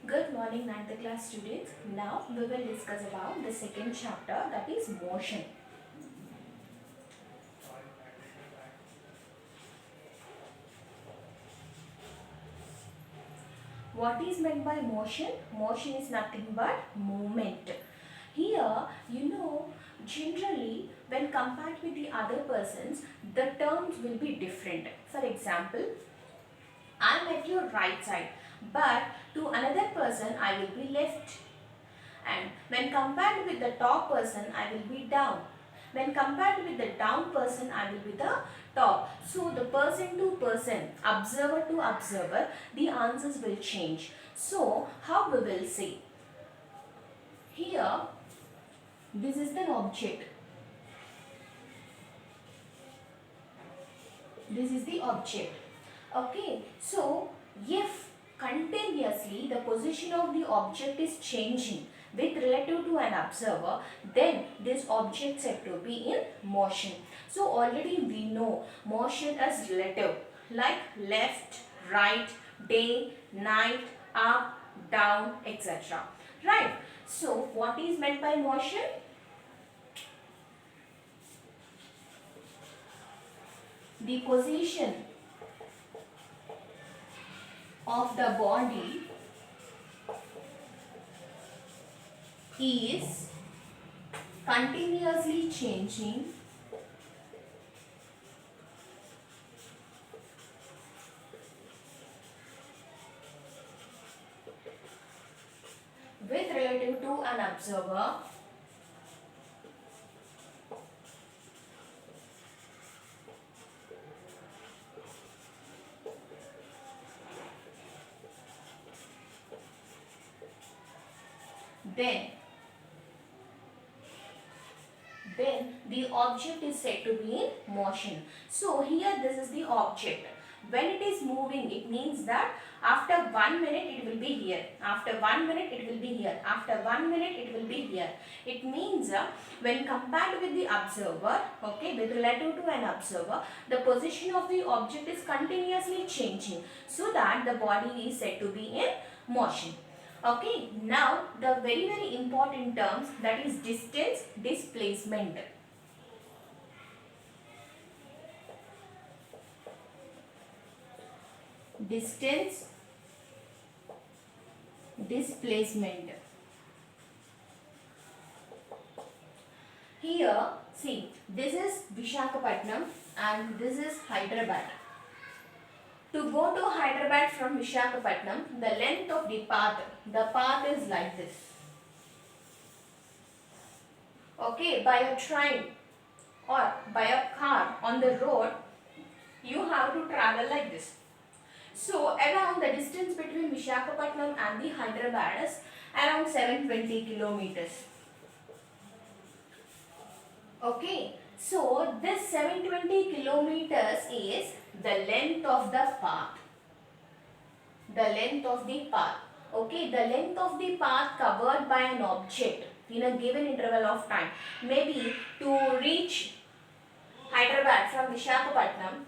Good morning, ninth class students. Now we will discuss about the second chapter, that is motion. What is meant by motion? Motion is nothing but movement. Here, generally when compared with the other persons, the terms will be different. For example, I am at your right side, but to another person I will be left. And when compared with the top person, I will be down. When compared with the down person, I will be the top. So the person to person, observer to observer, the answers will change. So how we will see? Here, this is the object. This is the object. Okay, so if continuously the position of the object is changing with relative to an observer, then this object said to be in motion. So already we know motion as relative, like left, right, day, night, up, down, etc. Right. So what is meant by motion? The position of the body is continuously changing with relative to an observer, then the object is said to be in motion. So here this is the object. When it is moving, it means that after 1 minute it will be here. After 1 minute it will be here. After 1 minute it will be here. It means when compared with the observer, okay, with relative to an observer, the position of the object is continuously changing, so that the body is said to be in motion. Okay, now the very important terms, that is distance, displacement. Distance, displacement. Here, see, this is Visakhapatnam and this is Hyderabad. To go to Hyderabad from Visakhapatnam, the length of the path is like this. Okay, by a train or by a car on the road, you have to travel like this. So around the distance between Visakhapatnam and the Hyderabad is around 720 kilometers. Okay, so this 720 kilometers is the length of the path. The length of the path. Okay, the length of the path covered by an object in a given interval of time. Maybe to reach Hyderabad from Visakhapatnam,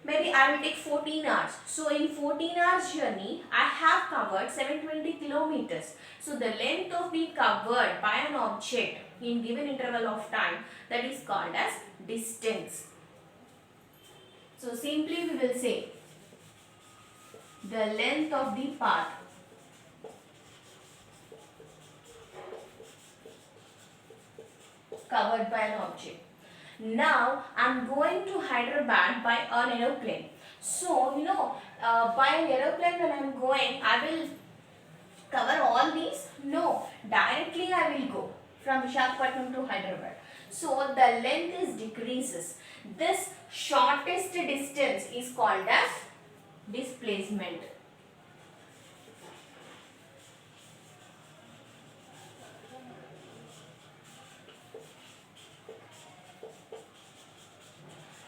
maybe I will take 14 hours. So in 14 hours journey, I have covered 720 kilometers. So the length of the covered by an object in given interval of time, that is called as distance. So simply we will say the length of the path covered by an object. Now I am going to Hyderabad by an aeroplane. So by an aeroplane when I am going, I will cover all these? No, directly I will go from Visakhapatnam to Hyderabad. So the length is decreases. This shortest distance is called as displacement.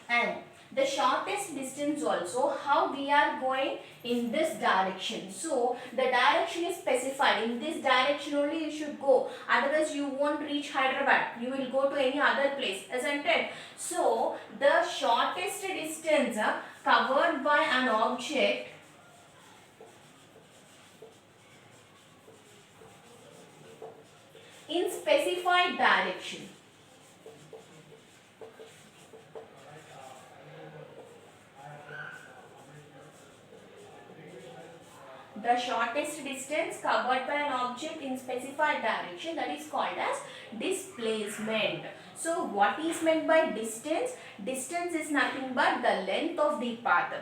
And the shortest distance also, how we are going in this direction. So the direction is specified. In this direction only you should go. Otherwise you won't reach Hyderabad. You will go to any other place, isn't it? So the shortest distance covered by an object specified direction. The shortest distance covered by an object in specified direction, that is called as displacement. So what is meant by distance? Distance is nothing but the length of the path.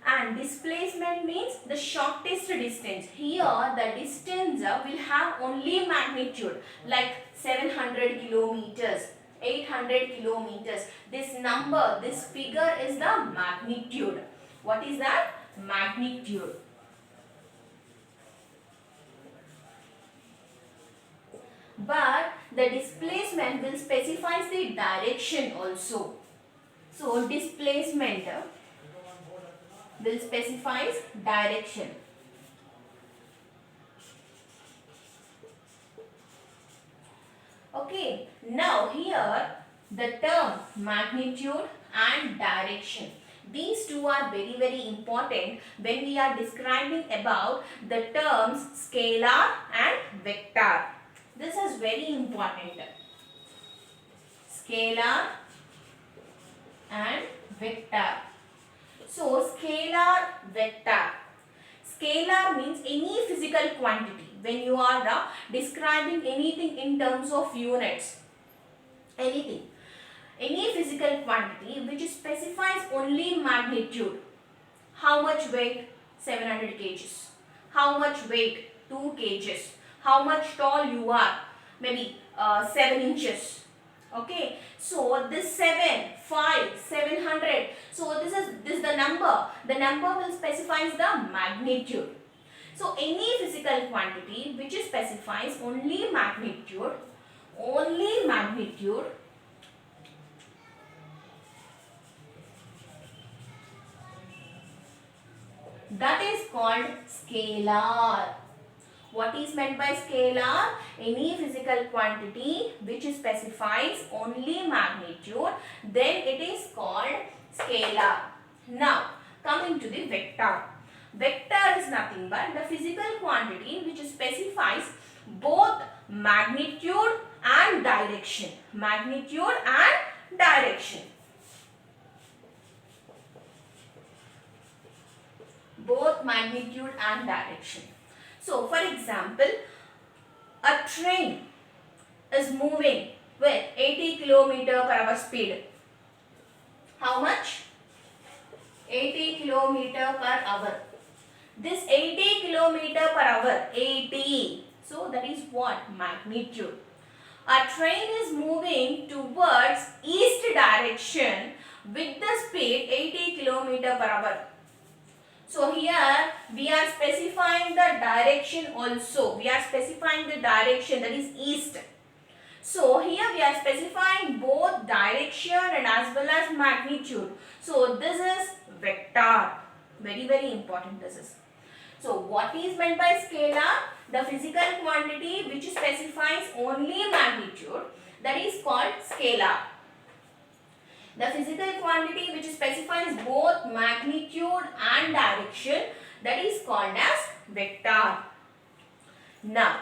And displacement means the shortest distance. Here the distance will have only magnitude, like 700 kilometers, 800 kilometers. This number, this figure is the magnitude. What is that? Magnitude. But the displacement will specify the direction also. So displacement will specify direction. Okay, now here the term magnitude and direction. These two are very important when we are describing about the terms scalar and vector. This is very important. Scalar and vector. So scalar, vector. Scalar means any physical quantity. When you are describing anything in terms of units, anything, any physical quantity which specifies only magnitude. How much weight? 700 kgs. How much weight? 2 kgs. How much tall you are? Maybe 7 inches. Okay, so this 7, 5, 700. So this is the number. The number will specify the magnitude. So any physical quantity which specifies only magnitude, that is called scalar. What is meant by scalar? Any physical quantity which specifies only magnitude, then it is called scalar. Now, coming to the vector. Vector is nothing but the physical quantity which specifies both magnitude and direction. Magnitude and direction. Both magnitude and direction. So, for example, a train is moving with 80 km/h speed. How much? 80 km/h. This 80 km/h, 80. So, that is what? Magnitude. A train is moving towards east direction with the speed 80 km/h. So here we are specifying the direction also. We are specifying the direction, that is east. So here we are specifying both direction and as well as magnitude. So this is vector. Very important this is. So what is meant by scalar? The physical quantity which specifies only magnitude, that is called scalar. The physical quantity which specifies both magnitude and direction, that is called as vector. Now,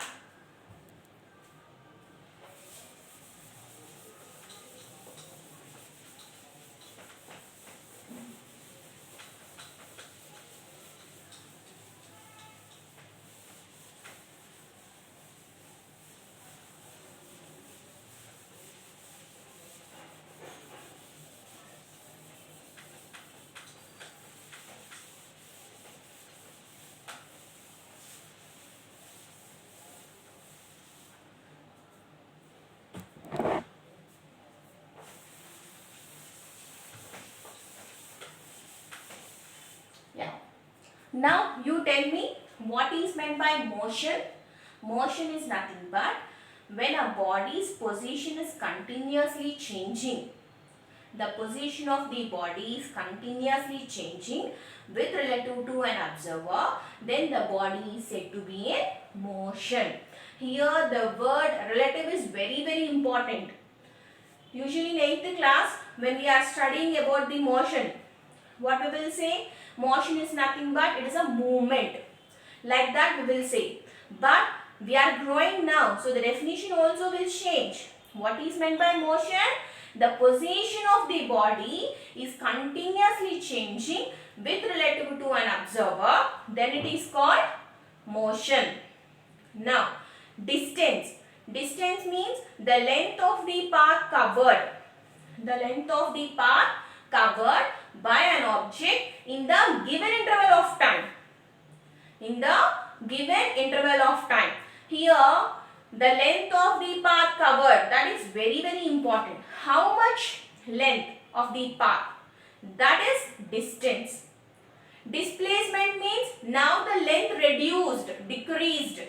now you tell me what is meant by motion. Motion is nothing but when a body's position is continuously changing. The position of the body is continuously changing with relative to an observer, then the body is said to be in motion. Here the word relative is very important. Usually in 8th class, when we are studying about the motion, what we will say? Motion is nothing but it is a movement. Like that we will say. But We are growing now, so the definition also will change. What is meant by motion? The position of the body is continuously changing with relative to an observer, then it is called motion. Now, distance. Distance means the length of the path covered. The length of the path covered by an object in the given interval of time. In the given interval of time. Here, the length of the path covered, that is very important. How much length of the path? That is distance. Displacement means now the length reduced, decreased.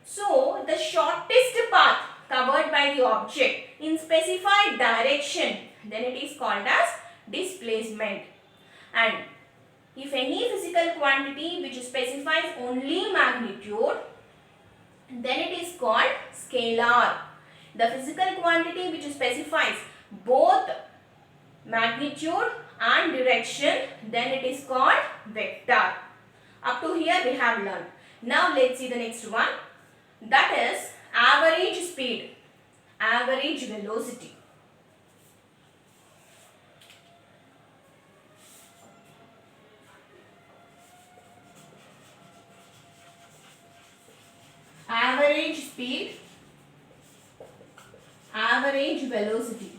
So, the shortest path covered by the object in specified direction, then it is called as displacement. And if any physical quantity which specifies only magnitude, then it is called scalar. The physical quantity which specifies both magnitude and direction, then it is called vector. Up to here we have learned. Now let's see the next one. That is average speed, average velocity. Average speed, average velocity.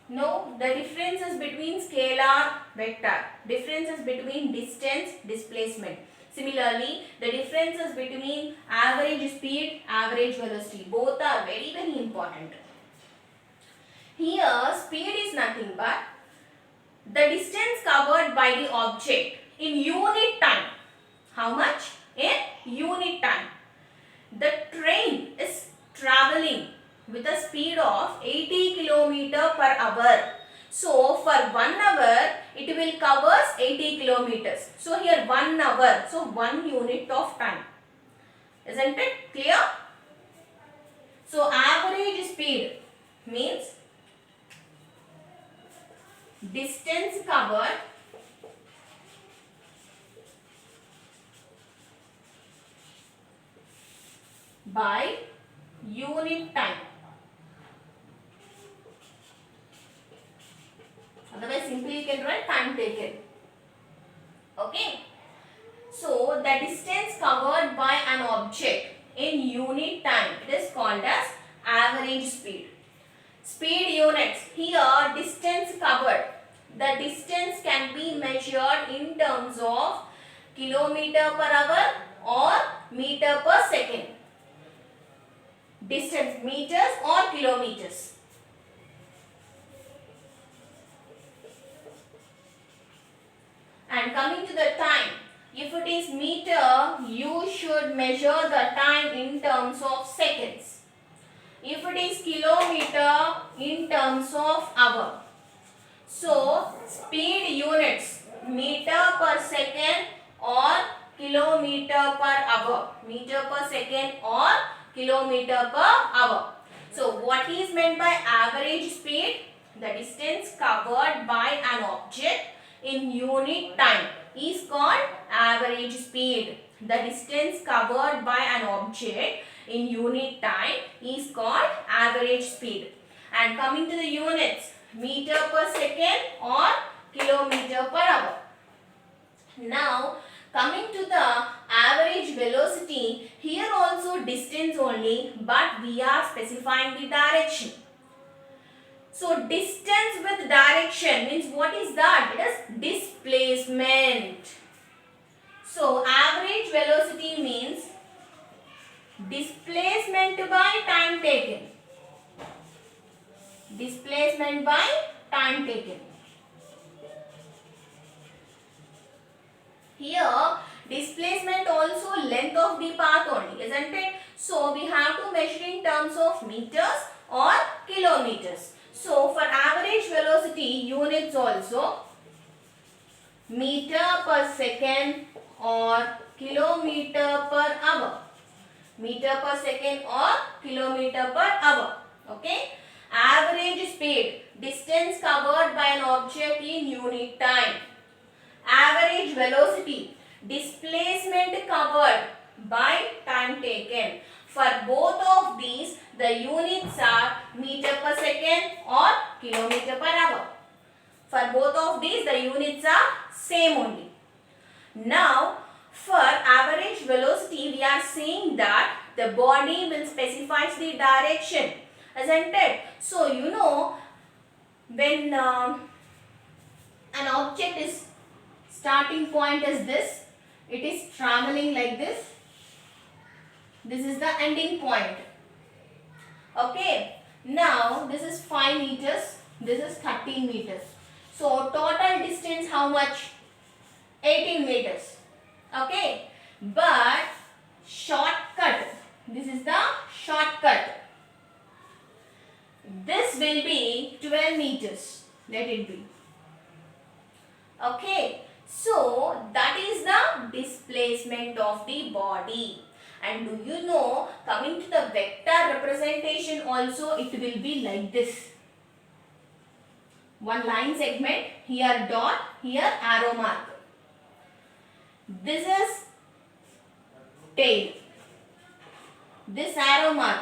No, the differences between scalar, vector, differences between distance, displacement. Similarly, the differences between average speed, average velocity, both are very important. Here, speed is nothing but the distance covered by the object in unit time. How much? In unit time. The train is traveling with a speed of 80 km per hour. So, for 1 hour, it will cover 80 kilometers. So, here 1 hour. So, 1 unit of time. Isn't it clear? So, average speed means distance covered by unit time. Otherwise, simply you can write time taken. Okay. So, the distance covered by an object in unit time, it is called as average speed. Speed units. Here, distance covered. The distance can be measured in terms of kilometer per hour or meter per second. Distance, meters or kilometers. And coming to the time, if it is meter, you should measure the time in terms of seconds. If it is kilometer, in terms of hour. So, speed units, meter per second or kilometer per hour. Meter per second or kilometer per hour. So, what is meant by average speed? The distance covered by an object in unit time is called average speed. The distance covered by an object in unit time is called average speed. And coming to the units, meter per second or kilometer per hour. Now, coming to the average velocity, here also distance only, but we are specifying the direction. So, distance with direction means what is that? It is displacement. So, average velocity means displacement by time taken. Displacement by time taken. Here, displacement also length of the path only, isn't it? So, we have to measure in terms of meters or kilometers. So, for average velocity, units also meter per second or kilometer per hour. Meter per second or kilometer per hour. Okay. Average speed, distance covered by an object in unit time. Average velocity, displacement covered by time taken. For both of these, the units are meter per second or kilometer per hour. For both of these, the units are same only. Now, for average velocity, we are saying that the body will specify the direction, isn't it? So, you know, when an object is starting point is this, it is traveling like this. This is the ending point. Okay. Now, this is 5 meters. This is 13 meters. So, total distance how much? 18 meters. Okay. But, shortcut. This is the shortcut. This will be 12 meters. Let it be. Okay. So, that is the displacement of the body. And do you know, coming to the vector representation also, it will be like this. One line segment, here dot, here arrow mark. This is tail. This arrow mark,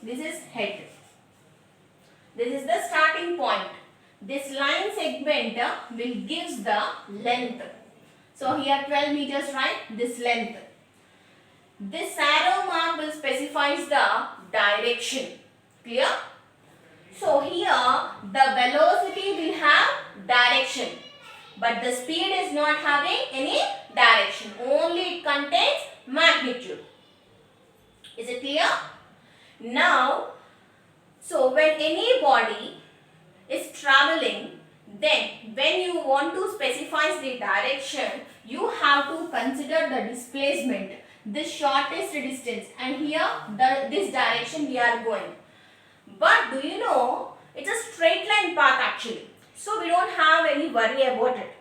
this is head. This is the starting point. This line segment will gives the length. So here 12 meters, right? This length. This arrow mark will specifies the direction. Clear? So here the velocity will have direction, but the speed is not having any direction. Only it contains magnitude. Is it clear? Now, so when any body is traveling, then when you want to specify the direction, you have to consider the displacement, this shortest distance, and here this direction we are going. But do you know, it's a straight line path actually. So we don't have any worry about it.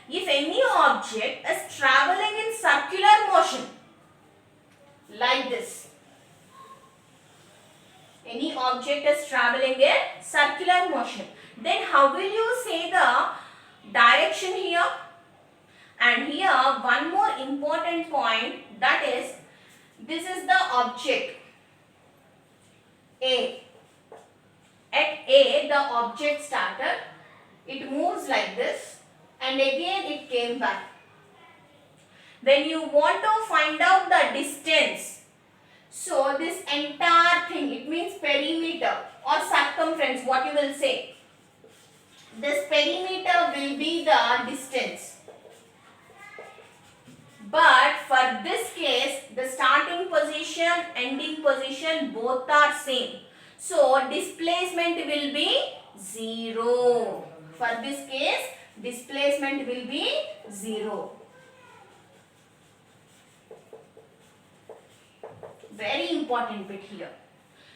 If any object is traveling in circular motion, like this. Any object is traveling in circular motion. Then how will you say the direction here? And here one more important point, that is, this is the object A. At A, the object started, it moves like this and again it came back. When you want to find out the distance, so this entire thing, it means perimeter or circumference, what you will say. This perimeter will be the distance. But for this case, the starting position, ending position, both are same. So, displacement will be 0. For this case, displacement will be 0. Very important bit here.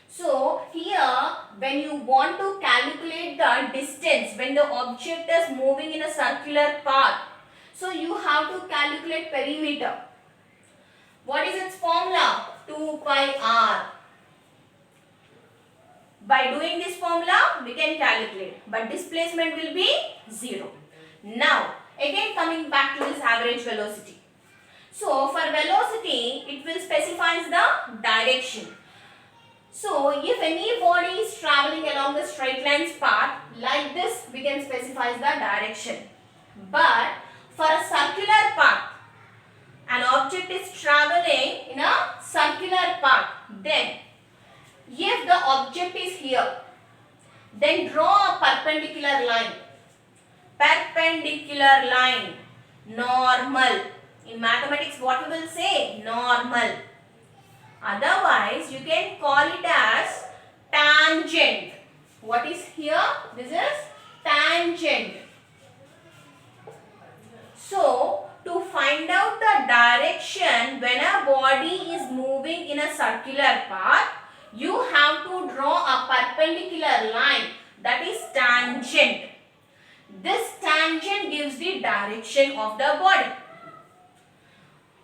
So, here when you want to calculate the distance, when the object is moving in a circular path, so you have to calculate perimeter. What is its formula? 2 pi r. By doing this formula, we can calculate, but displacement will be 0. Now, again coming back to this average velocity. So, for velocity, it will specify the direction. So, if any body is traveling along the straight lines path, like this, we can specify the direction. But, for a circular path, an object is traveling in a circular path, then if the object is here, then draw a perpendicular line. Perpendicular line, normal. In mathematics, what we will say? Normal. Otherwise, you can call it as tangent. What is here? This is tangent. So, to find out the direction when a body is moving in a circular path, you have to draw a perpendicular line, that is tangent. This tangent gives the direction of the body.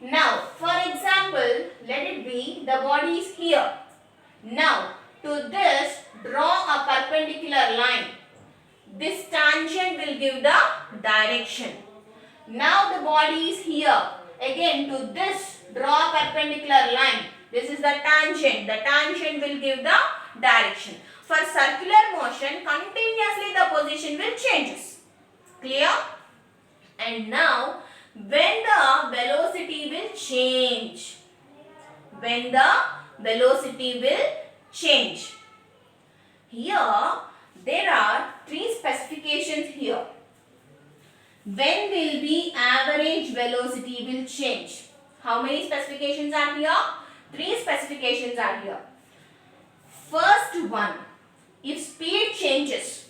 Now, for example, let it be the body is here. Now, to this, draw a perpendicular line. This tangent will give the direction. Now, the body is here. again to this, draw a perpendicular line. This is the tangent. The tangent will give the direction. For circular motion, continuously the position will changes. Clear? And now, when the velocity will change, when the velocity will change. Here, there are three specifications here. When will be average velocity will change? How many specifications are here? Three specifications are here. First one, if speed changes,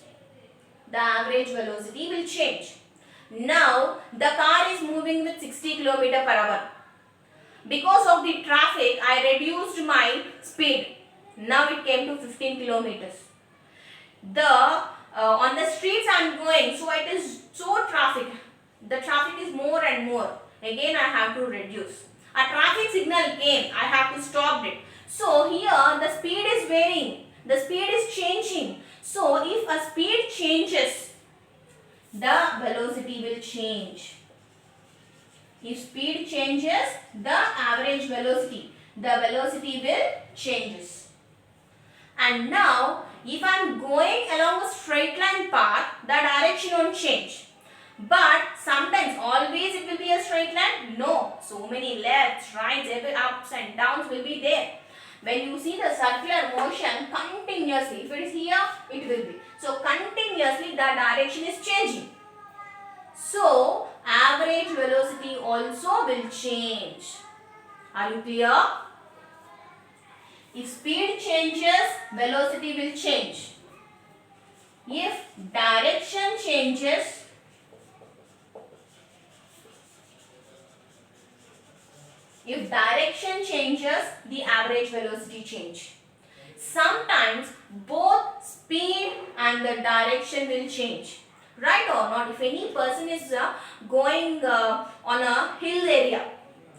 the average velocity will change. Now, the car is moving with 60 km per hour. Because of the traffic, I reduced my speed. Now it came to 15 kilometers. On the streets I am going, so it is so traffic. The traffic is more and more. Again I have to reduce. A traffic signal came, I have to stop it. So here the speed is varying. The speed is changing. So if a speed changes, the velocity will change. If speed changes, the average velocity, the velocity will changes. And now, if I am going along a straight line path, the direction won't change. But sometimes, always it will be a straight line? No. So many lefts, rights, every ups and downs will be there. When you see the circular motion continuously, if it is here, it will be. So continuously the direction is changing. So average velocity also will change. Are you clear? If speed changes, velocity will change. If direction changes, the average velocity change. Sometimes both speed and the direction will change. Right or not? If any person is going on a hill area,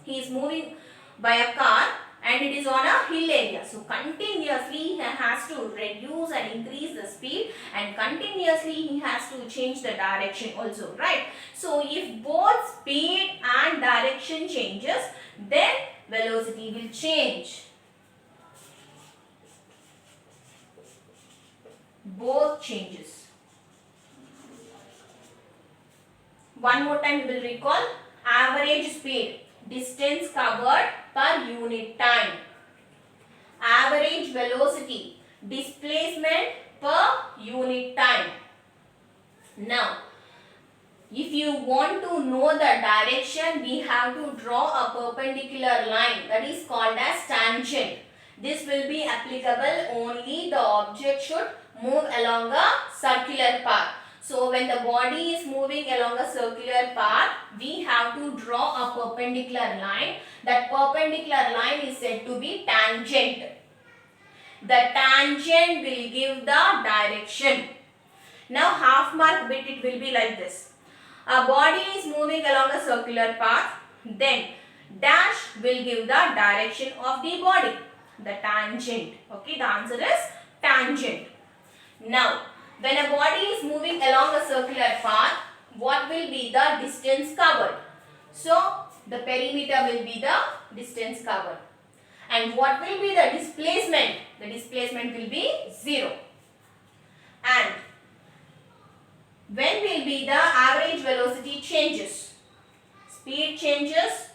he is moving by a car and it is on a hill area. So continuously he has to reduce and increase the speed, and continuously he has to change the direction also, right? So if both speed and direction changes, then velocity will change. Both changes. One more time we will recall. Average speed, distance covered per unit time. Average velocity, displacement per unit time. Now, if you want to know the direction, we have to draw a perpendicular line, that is called as tangent. This will be applicable only the object should move along a circular path. So when the body is moving along a circular path, we have to draw a perpendicular line. That perpendicular line is said to be tangent. The tangent will give the direction. Now half mark bit, it will be like this. A body is moving along a circular path, then dash will give the direction of the body, the tangent. Okay, the answer is tangent. Now, when a body is moving along a circular path, what will be the distance covered? So, the perimeter will be the distance covered. And what will be the displacement? The displacement will be 0. And when will be the average velocity changes? Speed changes,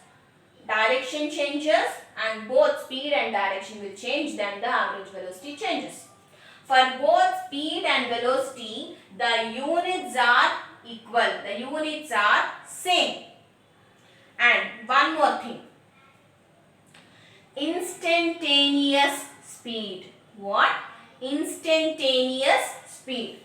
direction changes, and both speed and direction will change, then the average velocity changes. For both speed and velocity, the units are equal. The units are same. And one more thing. Instantaneous speed. What? Instantaneous speed.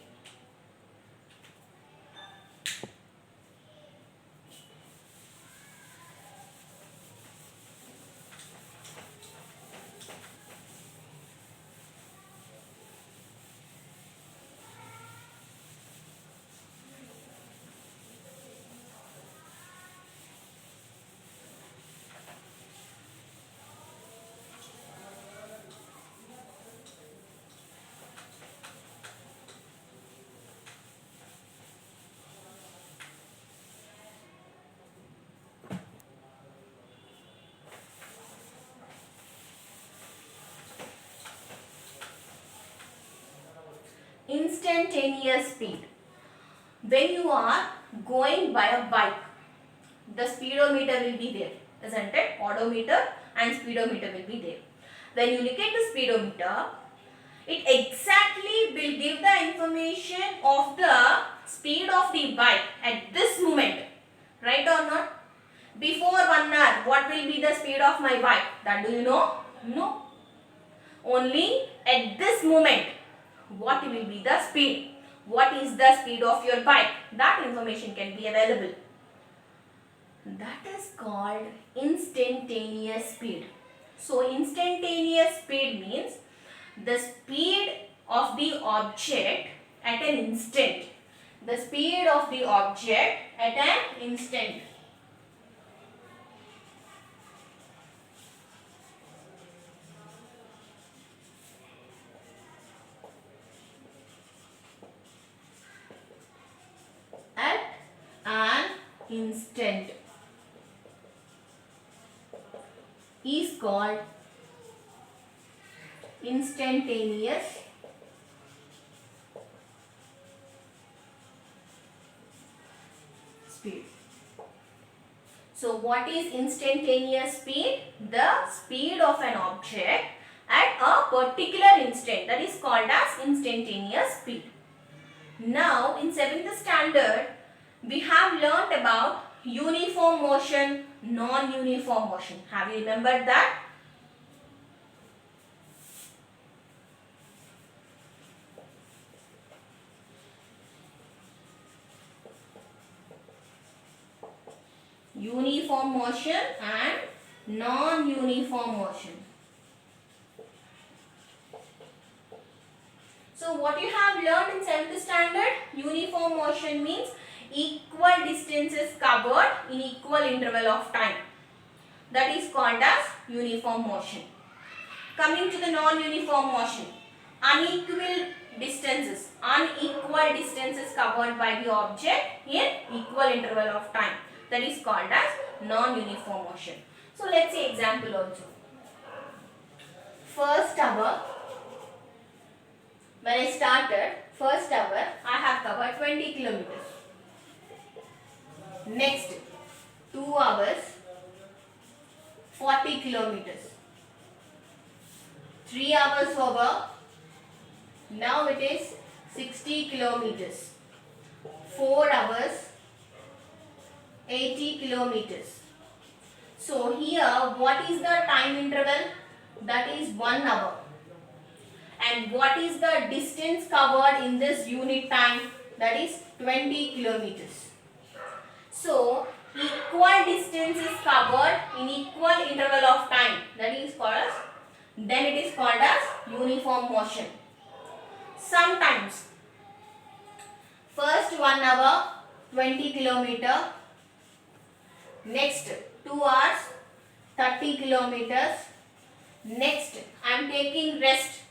instantaneous speed. When you are going by a bike, the speedometer will be there, isn't it? Odometer and speedometer will be there. When you look at the speedometer, it exactly will give the information of the speed of the bike at this moment, right or not? Before 1 hour, what will be the speed of my bike? That do you know? No. Only at this moment, what will be the speed? What is the speed of your bike? That information can be available. That is called instantaneous speed. So, instantaneous speed means the speed of the object at an instant. The speed of the object at an instant. At an instant is called instantaneous speed. So what is instantaneous speed? The speed of an object at a particular instant, that is called as instantaneous speed. Now in 7th standard we have learnt about uniform motion, non-uniform motion. Have you remembered that? Uniform motion and non-uniform motion. So what you have learned in 7th standard, uniform motion means equal distances covered in equal interval of time. That is called as uniform motion. Coming to the non-uniform motion, unequal distances covered by the object in equal interval of time. That is called as non-uniform motion. So let's see example also. First hour, when I started, first hour I have covered 20 kilometers. Next 2 hours 40 kilometers. 3 hours over, now it is 60 kilometers. 4 hours 80 kilometers. So here what is the time interval? That is 1 hour. And what is the distance covered in this unit time? That is 20 kilometers. So equal distance is covered in equal interval of time. That is called as, then it is called as uniform motion. Sometimes first 1 hour 20 kilometer, next 2 hours 30 kilometers, next I am taking rest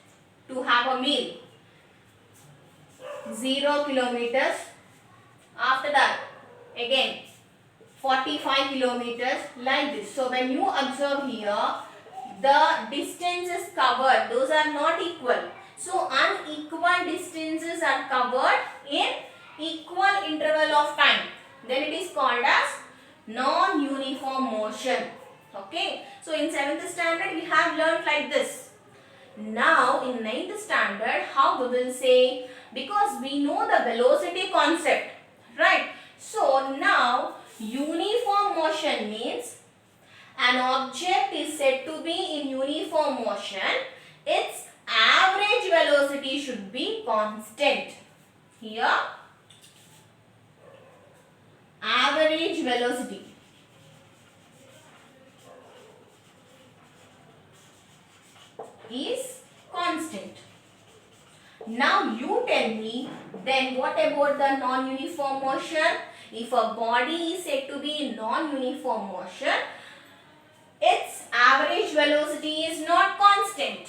to have a meal, 0 kilometers. After that again 45 kilometers, like this. So when you observe here, the distances covered, those are not equal. So unequal distances are covered in equal interval of time. Then it is called as non-uniform motion. Okay. So in 7th standard we have learnt like this. Now in 9th standard, how we will say, because we know the velocity concept, right? So now uniform motion means an object is said to be in uniform motion, its average velocity should be constant. Here average velocity is constant. Now you tell me, then what about the non-uniform motion? If a body is said to be in non-uniform motion, its average velocity is not constant.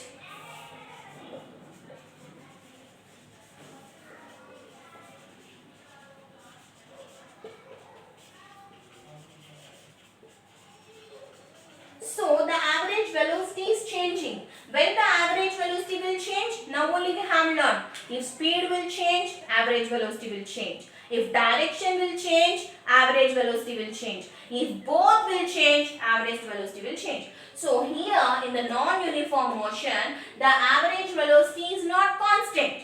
So the average velocity is changing. When the average velocity will change, now only we have learned. If speed will change, average velocity will change. If direction will change, average velocity will change. If both will change, average velocity will change. So here in the non-uniform motion, the average velocity is not constant.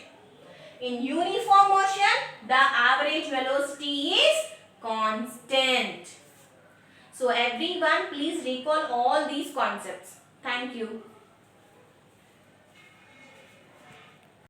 In uniform motion, the average velocity is constant. So everyone, please recall all these concepts. Thank you.